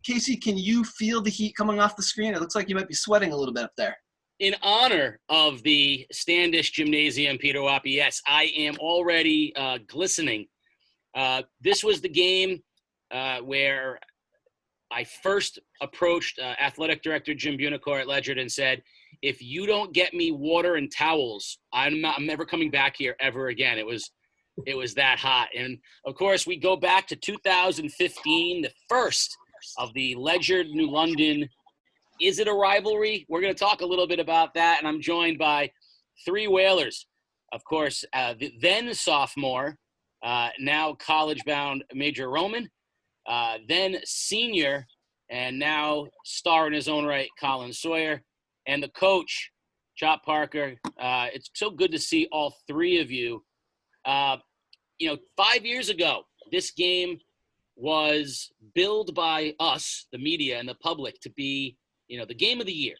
Casey, can you feel the heat coming off the screen? It looks like you might be sweating a little bit up there. In honor of the Standish Gymnasium, Peter Wappy, yes, I am already glistening. This was the game where I first approached athletic director Jim Bunicor at Ledyard and said, if you don't get me water and towels, I'm never coming back here ever again. It was that hot. And of course we go back to 2015, the first of the Ledyard New London. Is it a rivalry? We're going to talk a little bit about that. And I'm joined by three Whalers. Of course, the then sophomore, now college-bound Major Roman, then senior, and now star in his own right, Collin Sawyer, and the coach, Chop Parker. It's so good to see all three of you. 5 years ago, this game was billed by us, the media and the public, to be, the game of the year.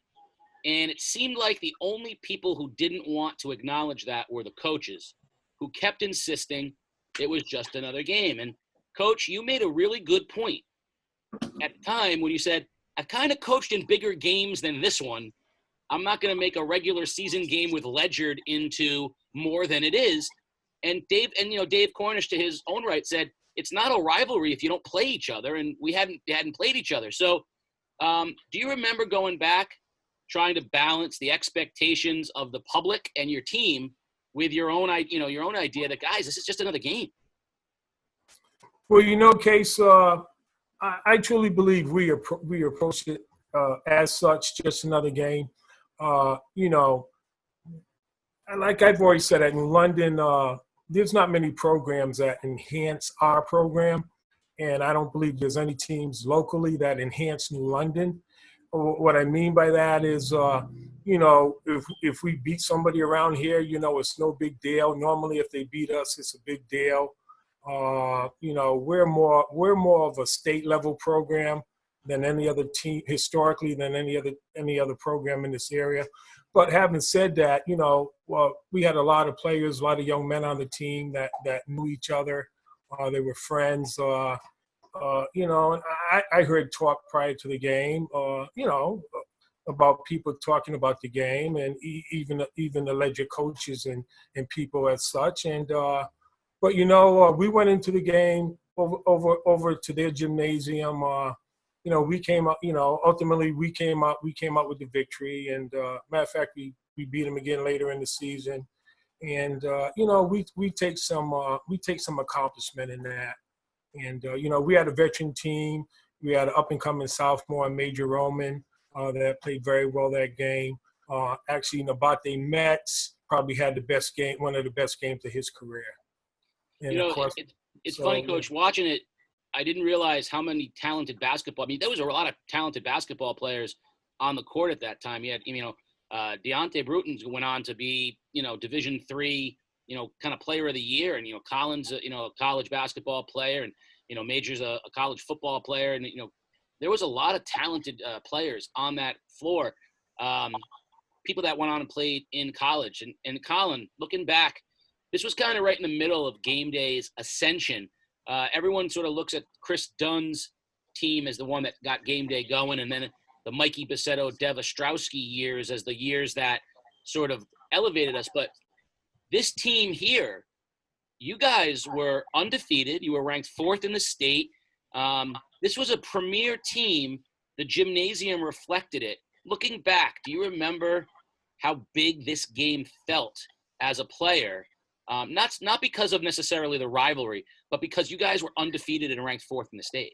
And it seemed like the only people who didn't want to acknowledge that were the coaches, who kept insisting it was just another game. And Coach, you made a really good point at the time when you said, I've kind of coached in bigger games than this one. I'm not going to make a regular season game with Ledyard into more than it is. And Dave Cornish, to his own right, said it's not a rivalry if you don't play each other, and we hadn't played each other. So, do you remember going back, trying to balance the expectations of the public and your team with your own idea that, guys, this is just another game? Well, Case, I truly believe we approached it as such, just another game. Like I've always said, in London, there's not many programs that enhance our program, and I don't believe there's any teams locally that enhance New London. What I mean by that is, if we beat somebody around here, it's no big deal. Normally, if they beat us, it's a big deal. We're more of a state level program than any other team historically, than any other program in this area. But having said that, we had a lot of players, a lot of young men on the team that knew each other. They were friends. And I heard talk prior to the game, about people talking about the game, and even the Ledyard coaches and people as such. And but we went into the game over to their gymnasium. We came out. Ultimately we came out with the victory. And matter of fact, we beat them again later in the season. And we take some accomplishment in that. And we had a veteran team. We had an up and coming sophomore, Major Roman, that played very well that game. Actually, Nabate Metz probably had one of the best games of his career. And of course, it's funny, Coach, watching it, I didn't realize how many talented basketball. I mean, there was a lot of talented basketball players on the court at that time. You had, Deontay Bruton went on to be, Division III, kind of player of the year. And, Collins, a college basketball player, and, Major's a college football player. And, there was a lot of talented players on that floor, people that went on and played in college. And Collin, looking back, this was kind of right in the middle of game day's ascension. Everyone sort of looks at Chris Dunn's team as the one that got game day going, and then the Mikey Bassetto, Dev Ostrowski years as the years that sort of elevated us. But this team here, you guys were undefeated. You were ranked 4th in the state. This was a premier team. The gymnasium reflected it. Looking back, do you remember how big this game felt as a player? Not because of necessarily the rivalry, but because you guys were undefeated and ranked 4th in the state.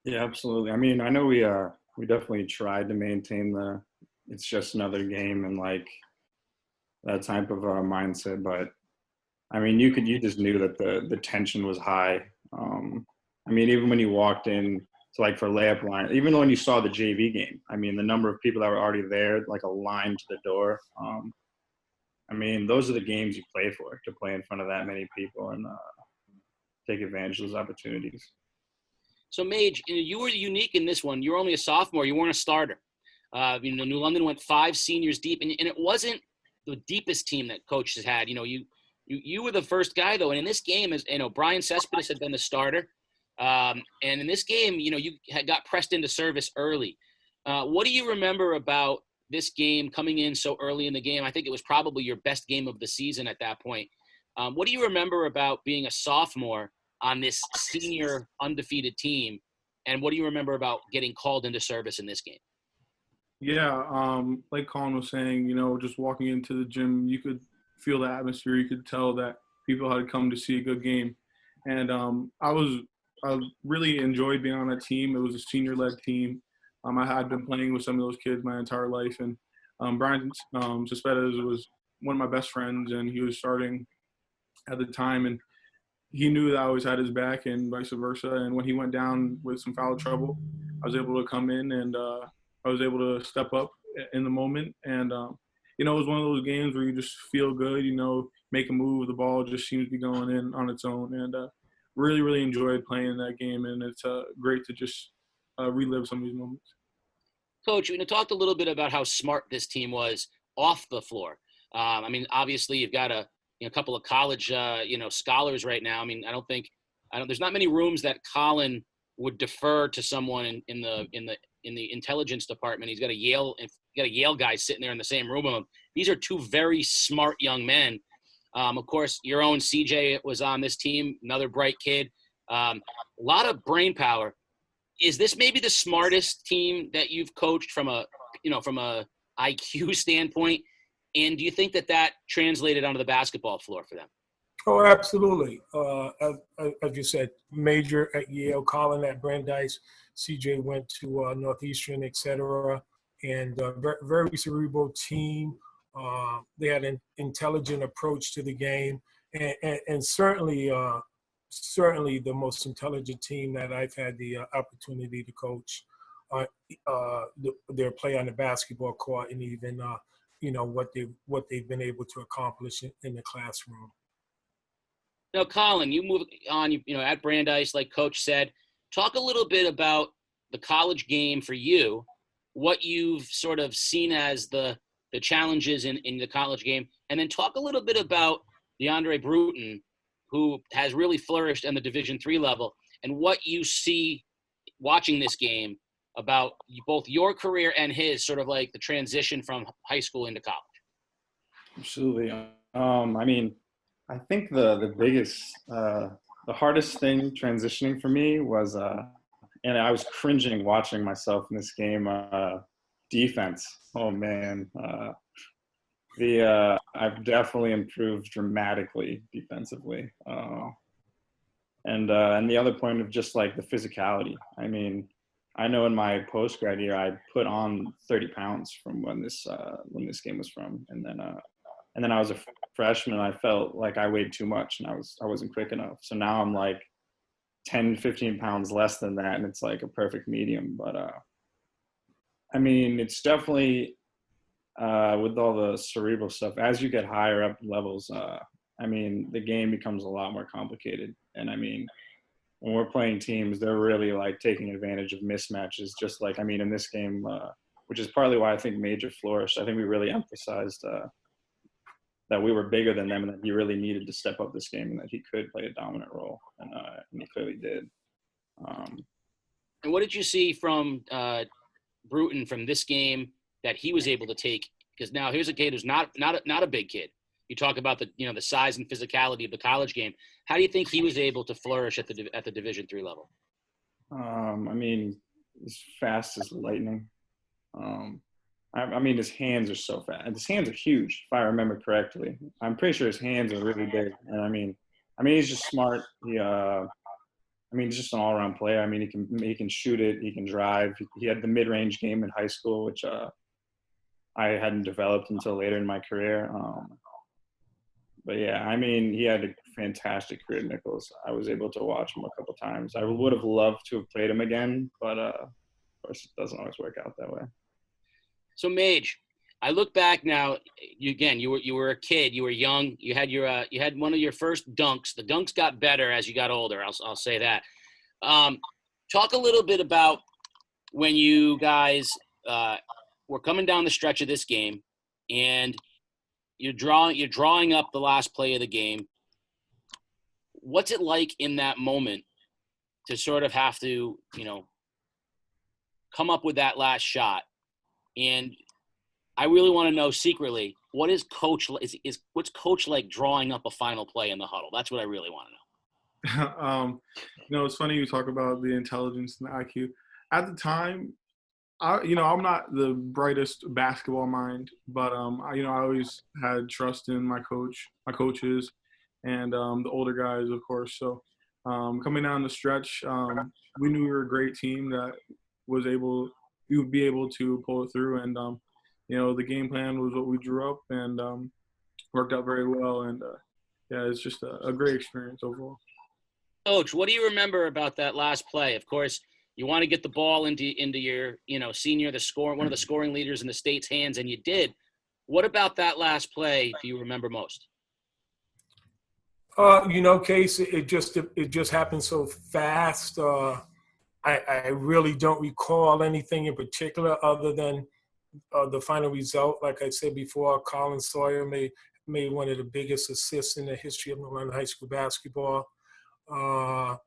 Yeah, absolutely. I mean, I know we definitely tried to maintain it's just another game and like that type of mindset, but I mean, you just knew that the tension was high. I mean, even when you walked in to like for layup line, even when you saw the JV game, I mean, the number of people that were already there, like a line to the door. I mean, those are the games you play for, to play in front of that many people and take advantage of those opportunities. So, Mage, you were unique in this one. You were only a sophomore. You weren't a starter. New London went 5 seniors deep, and it wasn't the deepest team that Coach has had. You were the first guy, though. And in this game, as Brian Cespedes had been the starter. And in this game, you had got pressed into service early. What do you remember about this game coming in so early in the game? I think it was probably your best game of the season at that point. What do you remember about being a sophomore on this senior undefeated team? And what do you remember about getting called into service in this game? Yeah, like Collin was saying, just walking into the gym, you could feel the atmosphere. You could tell that people had come to see a good game. And I really enjoyed being on that team. It was a senior-led team. I had been playing with some of those kids my entire life. And Brian Cespedes was one of my best friends, and he was starting at the time. And he knew that I always had his back and vice versa. And when he went down with some foul trouble, I was able to come in and I was able to step up in the moment. And, it was one of those games where you just feel good, make a move. The ball just seems to be going in on its own. And really, really enjoyed playing that game. And it's great to just relive some of these moments. Coach, we talked a little bit about how smart this team was off the floor. Obviously you've got a couple of college, scholars right now. There's not many rooms that Collin would defer to someone in the intelligence department. He's got a Yale guy sitting there in the same room with him. These are two very smart young men. Of course, your own CJ was on this team, another bright kid. A lot of brain power. Is this maybe the smartest team that you've coached from a IQ standpoint? And do you think that translated onto the basketball floor for them? Oh, absolutely. As you said, Major at Yale, Collin at Brandeis, CJ went to Northeastern, et cetera. And very cerebral team. They had an intelligent approach to the game, and certainly the most intelligent team that I've had the opportunity to coach. Their play on the basketball court, and even what they've been able to accomplish in the classroom. Now, Collin, you move on. At Brandeis, like Coach said, talk a little bit about the college game for you. What you've sort of seen as the challenges in the college game, and then talk a little bit about DeAndre Bruton, who has really flourished in the Division III level, and what you see watching this game about both your career and his, sort of like the transition from high school into college. Absolutely. I think the biggest, the hardest thing transitioning for me was, and I was cringing watching myself in this game, defense. Oh man. I've definitely improved dramatically defensively. And the other point of just like the physicality. I know in my post-grad year, I put on 30 pounds from when this game was from. And then I was a freshman and I felt like I weighed too much and I wasn't quick enough. So now I'm like 10, 15 pounds less than that. And it's like a perfect medium. But it's definitely, with all the cerebral stuff, as you get higher up levels, the game becomes a lot more complicated. And when we're playing teams, they're really like taking advantage of mismatches, just like, in this game, which is partly why I think Major flourished. I think we really emphasized that we were bigger than them and that he really needed to step up this game and that he could play a dominant role. And he clearly did. And what did you see from Bruton from this game that he was able to take? Because now here's a kid who's not a big kid. You talk about the size and physicality of the college game. How do you think he was able to flourish at the Division III level? He's fast as lightning. His hands are so fast. His hands are huge, if I remember correctly. I'm pretty sure his hands are really big. And he's just smart. He's just an all-around player. He can shoot it. He can drive. He had the mid-range game in high school, which I hadn't developed until later in my career. But yeah, he had a fantastic career at Nichols. I was able to watch him a couple times. I would have loved to have played him again, but of course it doesn't always work out that way. So Mage, I look back now. You were a kid. You were young. You had one of your first dunks. The dunks got better as you got older. I'll say that. Talk a little bit about when you guys were coming down the stretch of this game, and you're drawing up the last play of the game. What's it like in that moment to sort of have to, come up with that last shot. And I really want to know secretly, what is coach what's coach like drawing up a final play in the huddle? That's what I really want to know. It's funny you talk about the intelligence and the IQ. At the time, I'm not the brightest basketball mind, but I always had trust in my coaches, and the older guys, of course. So coming down the stretch, we knew we were a great team that we would be able to pull it through, and the game plan was what we drew up, and worked out very well. And it's just a great experience overall. Coach, what do you remember about that last play? Of course, you want to get the ball into your, senior, one of the scoring leaders in the state's hands, and you did. What about that last play do you remember most? Case, it just happened so fast. I really don't recall anything in particular other than the final result. Like I said before, Collin Sawyer made one of the biggest assists in the history of New London high school basketball. And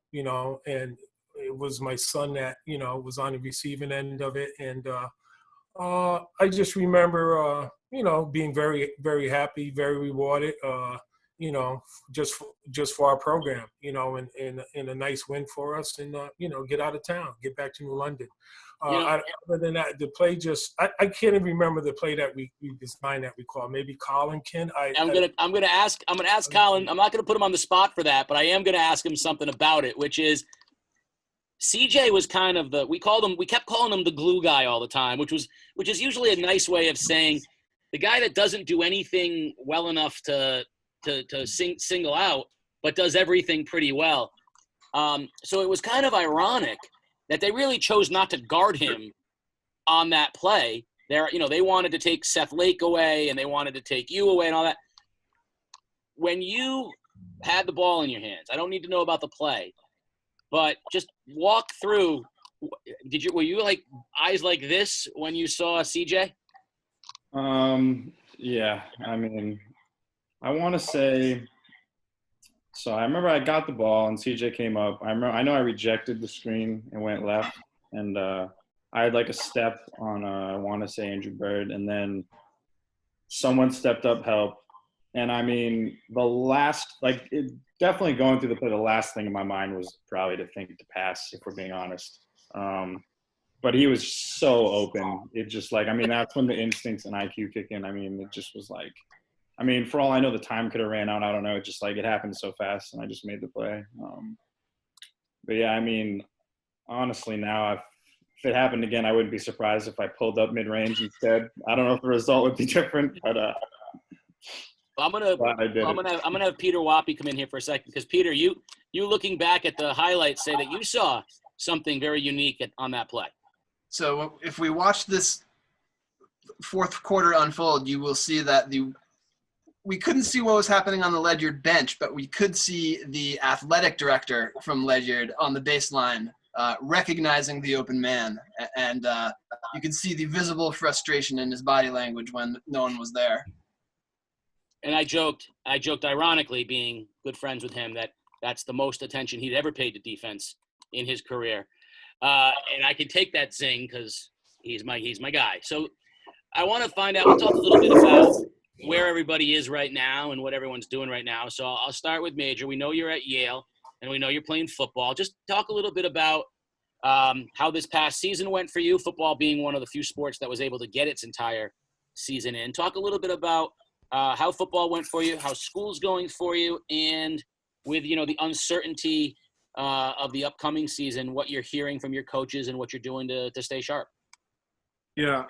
it was my son that, was on the receiving end of it. And I just remember, being very, very happy, very rewarded, just for our program, and a nice win for us, and, get out of town, get back to New London. Other than that, the play I can't even remember the play that we designed that we called. Maybe Colin can. I'm gonna ask Colin. I'm not gonna put him on the spot for that, but I am gonna ask him something about it, which is CJ was kind of we kept calling him the glue guy all the time, which is usually a nice way of saying the guy that doesn't do anything well enough to single out, but does everything pretty well. So it was kind of ironic that they really chose not to guard him on that play. They wanted to take Seth Lake away, and they wanted to take you away and all that. When you had the ball in your hands, I don't need to know about the play, but just walk through. Were you like eyes like this when you saw CJ? Yeah, I mean, I want to say, so I remember I got the ball and CJ came up. I know I rejected the screen and went left, and I had like a step on, I want to say Andrew Bird, and then someone stepped up, help. And I mean, definitely going through the play, the last thing in my mind was probably to think to pass, if we're being honest. But he was so open. It just that's when the instincts and IQ kick in. I mean, it just was like, for all I know, the time could have ran out. I don't know. It just it happened so fast, and I just made the play. But yeah, honestly, now if it happened again, I wouldn't be surprised if I pulled up mid-range instead. I don't know if the result would be different, but I'm gonna have Peter Wappy come in here for a second, because Peter, you looking back at the highlights say that you saw something very unique on that play. So if we watch this fourth quarter unfold, you will see that we couldn't see what was happening on the Ledyard bench, but we could see the athletic director from Ledyard on the baseline recognizing the open man, and you can see the visible frustration in his body language when no one was there. And I joked ironically, being good friends with him, that's the most attention he'd ever paid to defense in his career. And I can take that zing because he's my guy. So I want to find out, we'll talk a little bit about where everybody is right now and what everyone's doing right now. So I'll start with Major. We know you're at Yale, and we know you're playing football. Just talk a little bit about how this past season went for you, football being one of the few sports that was able to get its entire season in. Talk a little bit about how football went for you, how school's going for you, and with, the uncertainty of the upcoming season, what you're hearing from your coaches and what you're doing to stay sharp. Yeah.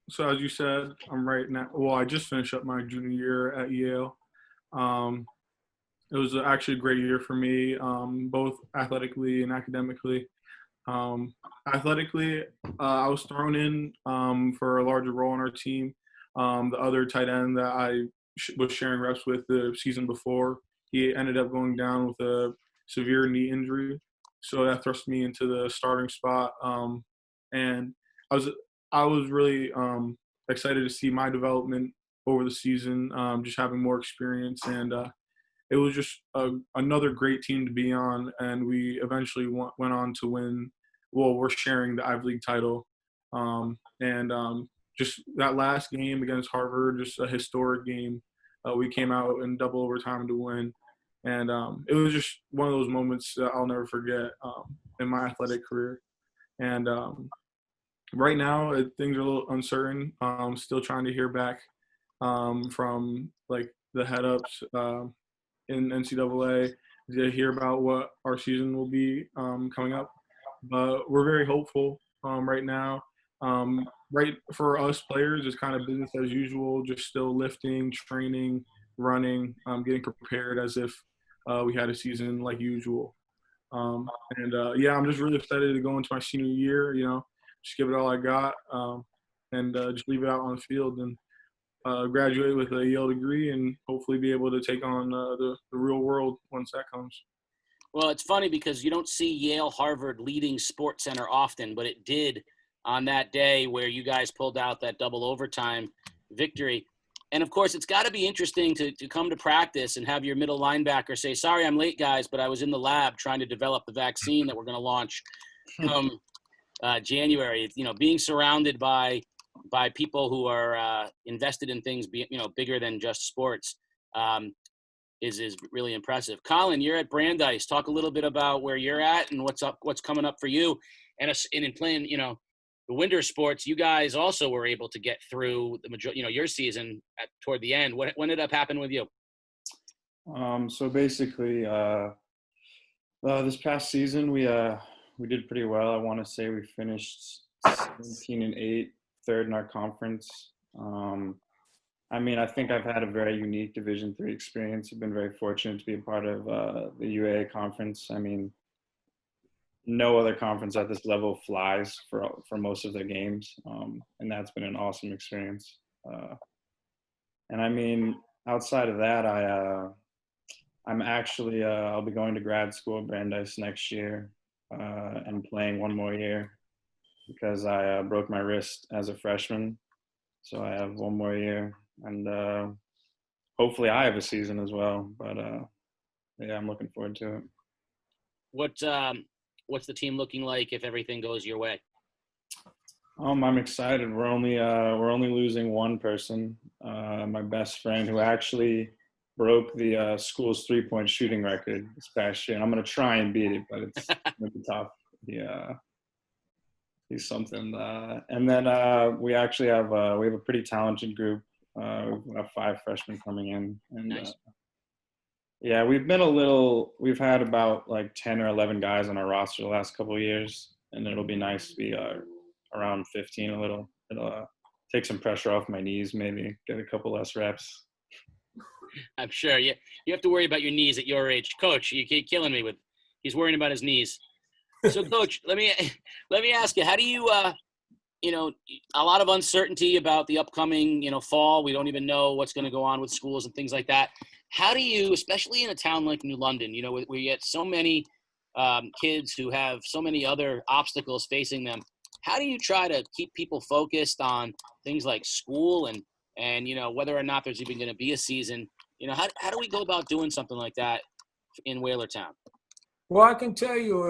So as you said, I'm right now. Well, I just finished up my junior year at Yale. It was actually a great year for me, both athletically and academically. Athletically, I was thrown in for a larger role on our team. The other tight end that I was sharing reps with the season before, he ended up going down with a severe knee injury, so that thrust me into the starting spot. And I was really excited to see my development over the season, just having more experience. And it was just another great team to be on, and we eventually went on to win. Well, we're sharing the Ivy League title, just that last game against Harvard, just a historic game. We came out in double overtime to win, and it was just one of those moments that I'll never forget in my athletic career. And right now, things are a little uncertain. Still trying to hear back from like the head ups in NCAA to hear about what our season will be coming up. But we're very hopeful right now. Right for us players, it's kind of business as usual, just still lifting, training, running, getting prepared as if we had a season like usual. I'm just really excited to go into my senior year, just give it all I got and just leave it out on the field and graduate with a Yale degree and hopefully be able to take on the real world once that comes. Well, it's funny because you don't see Yale Harvard leading Sports Center often, but it did on that day where you guys pulled out that double overtime victory. And, of course, it's got to be interesting to come to practice and have your middle linebacker say, sorry, I'm late, guys, but I was in the lab trying to develop the vaccine that we're going to launch come January. Being surrounded by people who are invested in things, bigger than just sports is really impressive. Collin, you're at Brandeis. Talk a little bit about where you're at and what's coming up for you. And in playing, the winter sports, you guys also were able to get through the majority, your season toward the end. What ended up happening with you? So basically, this past season we did pretty well. I want to say we finished 17-8, third in our conference. I think I've had a very unique Division III experience. I've been very fortunate to be a part of the UAA conference. No other conference at this level flies for most of their games, and that's been an awesome experience. Outside of that, I'm actually I'll be going to grad school at Brandeis next year and playing one more year because I broke my wrist as a freshman, so I have one more year, and hopefully I have a season as well. But I'm looking forward to it. What's the team looking like if everything goes your way? I'm excited. We're only losing one person, my best friend, who actually broke the school's 3-point shooting record this past year. And I'm going to try and beat it, but it's going to be tough. He's something. And then we actually have a pretty talented group. We've got 5 freshmen coming in, and nice. We've had about like 10 or 11 guys on our roster the last couple of years, and it'll be nice to be around 15 a little. It'll take some pressure off my knees, maybe get a couple less reps. I'm sure. You have to worry about your knees at your age. Coach, you keep killing me with he's worrying about his knees. So, Coach, let me ask you, how do you a lot of uncertainty about the upcoming, fall. We don't even know what's going to go on with schools and things like that. How do you, especially in a town like New London, where you get so many kids who have so many other obstacles facing them, how do you try to keep people focused on things like school and whether or not there's even going to be a season? How do we go about doing something like that in Whalertown? Well, I can tell you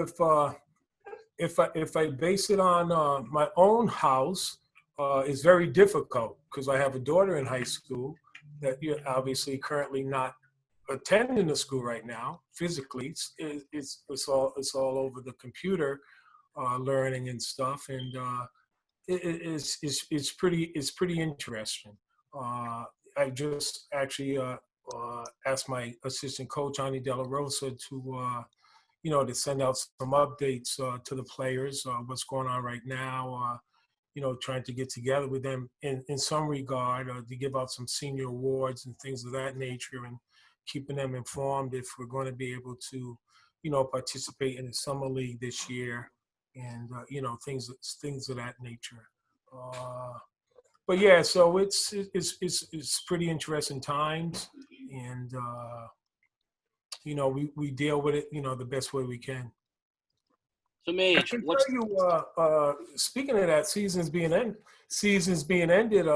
if I base it on my own house, it's very difficult because I have a daughter in high school that you're obviously currently not attending the school right now physically. It's all over the computer, learning and stuff, and it's pretty interesting. I just actually asked my assistant coach Ani Della Rosa to send out some updates to the players, what's going on right now, trying to get together with them in some regard, to give out some senior awards and things of that nature, and keeping them informed if we're going to be able to, participate in the summer league this year, and things of that nature. But yeah, so it's pretty interesting times, and we deal with it, the best way we can. So, Mage, I can tell you, speaking of that, seasons being ended,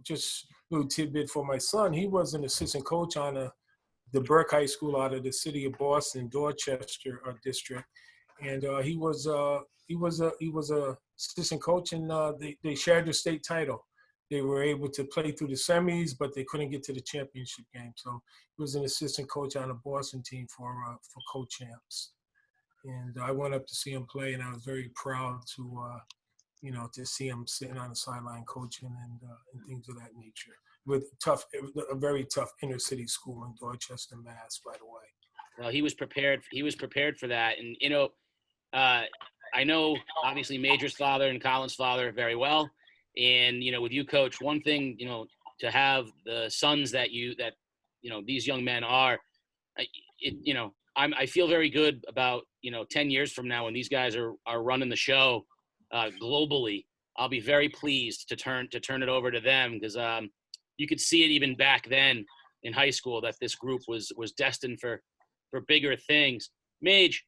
just a little tidbit for my son. He was an assistant coach on a the Burke High School out of the city of Boston, Dorchester district, and he was a assistant coach, and they shared the state title. They were able to play through the semis, but they couldn't get to the championship game. So he was an assistant coach on the Boston team for co-champs. And I went up to see him play, and I was very proud to see him sitting on the sideline coaching and things of that nature. With a very tough inner city school in Dorchester, Mass, by the way. Well, he was prepared. He was prepared for that, and I know obviously Major's father and Collin's father very well, and with you, Coach, one thing to have the sons that these young men are, I feel very good about 10 years from now when these guys are running the show globally. I'll be very pleased to turn it over to them, because you could see it even back then in high school that this group was destined for bigger things. Mage,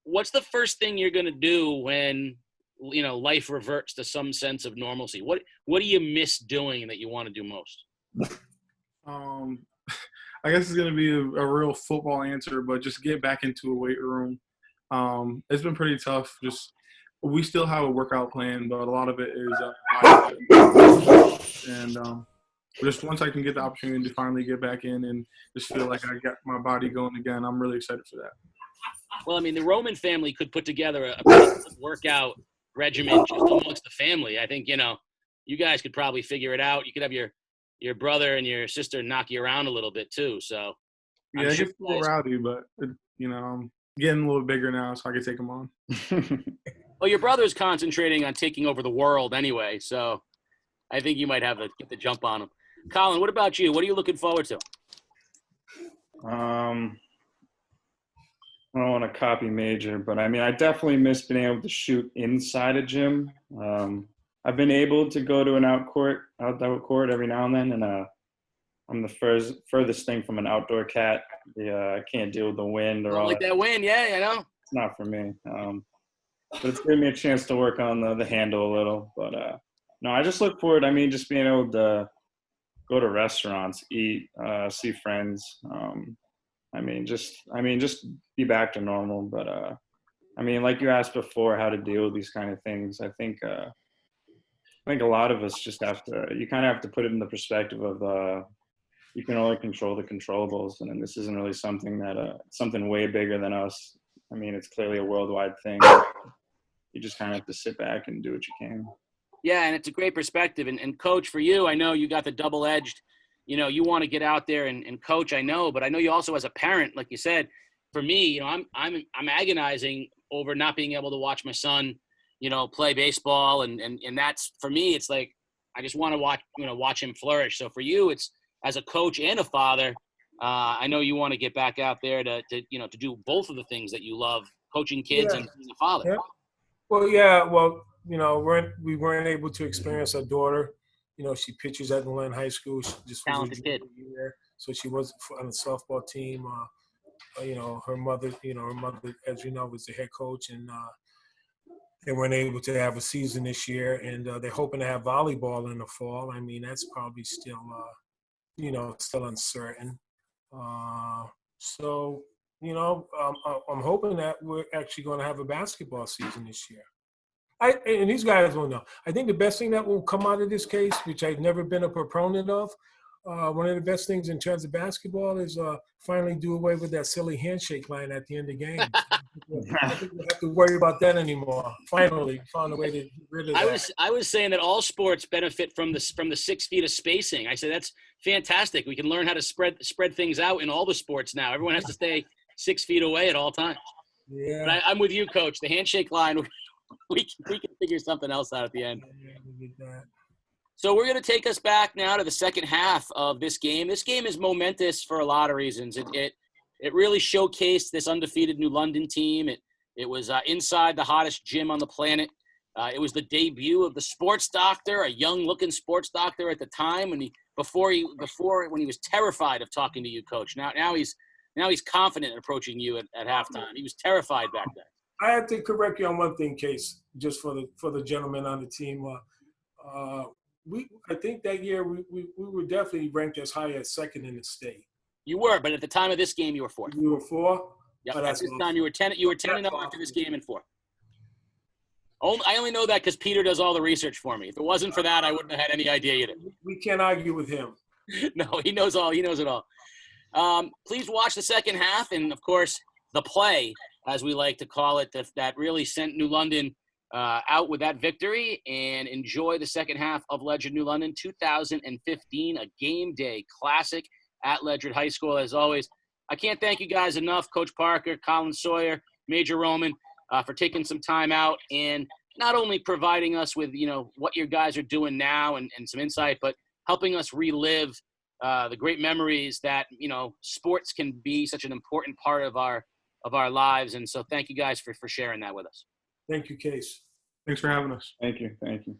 what's the first thing you're going to do when life reverts to some sense of normalcy? What do you miss doing that you want to do most? I guess it's going to be a real football answer, but just get back into a weight room. It's been pretty tough. We still have a workout plan, but a lot of it is and just once I can get the opportunity to finally get back in and just feel like I got my body going again, I'm really excited for that. Well, I mean, the Roman family could put together a workout regimen just amongst the family. I think, you guys could probably figure it out. You could have your brother and your sister knock you around a little bit too. So yeah, it gets a little rowdy, but I'm getting a little bigger now, so I can take them on. Well, your brother's concentrating on taking over the world anyway, so I think you might have to get the jump on him. Collin, what about you? What are you looking forward to? I don't want to copy Major, but I definitely miss being able to shoot inside a gym. I've been able to go to an outdoor court every now and then, and I'm the furthest thing from an outdoor cat. I can't deal with the wind or all like that wind, yeah, I know. It's not for me. But it's given me a chance to work on the handle a little. But no, I just look forward. Just being able to go to restaurants, eat, see friends. Just be back to normal. But like you asked before, how to deal with these kind of things. I think a lot of us just you kind of have to put it in the perspective of you can only control the controllables, and this isn't really something something way bigger than us. It's clearly a worldwide thing. You just kind of have to sit back and do what you can. Yeah, and it's a great perspective. And Coach, for you, I know you got the double-edged, you want to get out there and coach, I know, but I know you also as a parent, like you said, for me, I'm agonizing over not being able to watch my son, play baseball. And that's, for me, it's like, I just want to watch him flourish. So for you, it's as a coach and a father, I know you want to get back out there to do both of the things that you love, coaching kids and being a father. Yeah. Well, yeah. Well, we weren't able to experience our daughter. She pitches at Glen High School. She just talented kid. Year, so she was on the softball team. Her mother, as you know, was the head coach, and they weren't able to have a season this year. And they're hoping to have volleyball in the fall. That's probably still, still uncertain. So, I'm hoping that we're actually going to have a basketball season this year. And these guys will know. I think the best thing that will come out of this case, which I've never been a proponent of, one of the best things in terms of basketball is finally do away with that silly handshake line at the end of games. I think we don't have to worry about that anymore. Finally, found a way to get rid of that. I was saying that all sports benefit from the 6 feet of spacing. I said that's fantastic. We can learn how to spread things out in all the sports now. Everyone has to stay 6 feet away at all times. Yeah, but I'm with you, Coach. The handshake line, we can figure something else out at the end. Yeah, we get that. So we're going to take us back now to the second half of this game. This game is momentous for a lot of reasons. It really showcased this undefeated New London team. It was inside the hottest gym on the planet. It was the debut of the sports doctor, a young-looking sports doctor at the time when he was terrified of talking to you, Coach. Now he's confident in approaching you at halftime. He was terrified back then. I have to correct you on one thing, Case, just for the gentleman on the team. I think that year we were definitely ranked as high as second in the state. You were, but at the time of this game, you were 4th. You were 4? Yep. Oh, At that's this awesome. time, you were 10. You were 10-0 after this game and 4. I only know that because Peter does all the research for me. If it wasn't for that, I wouldn't have had any idea either. We can't argue with him. No, he knows all. He knows it all. Please watch the second half, and of course, the play, as we like to call it, that really sent New London out with that victory. And enjoy the second half of Ledger New London 2015, a game day classic at Ledger High School. As always, I can't thank you guys enough, Coach Parker, Collin Sawyer, Major Roman, for taking some time out and not only providing us with, what your guys are doing now and some insight, but helping us relive the great memories that, sports can be such an important part of our lives. And so thank you guys for sharing that with us. Thank you, Case. Thanks for having us. Thank you. Thank you.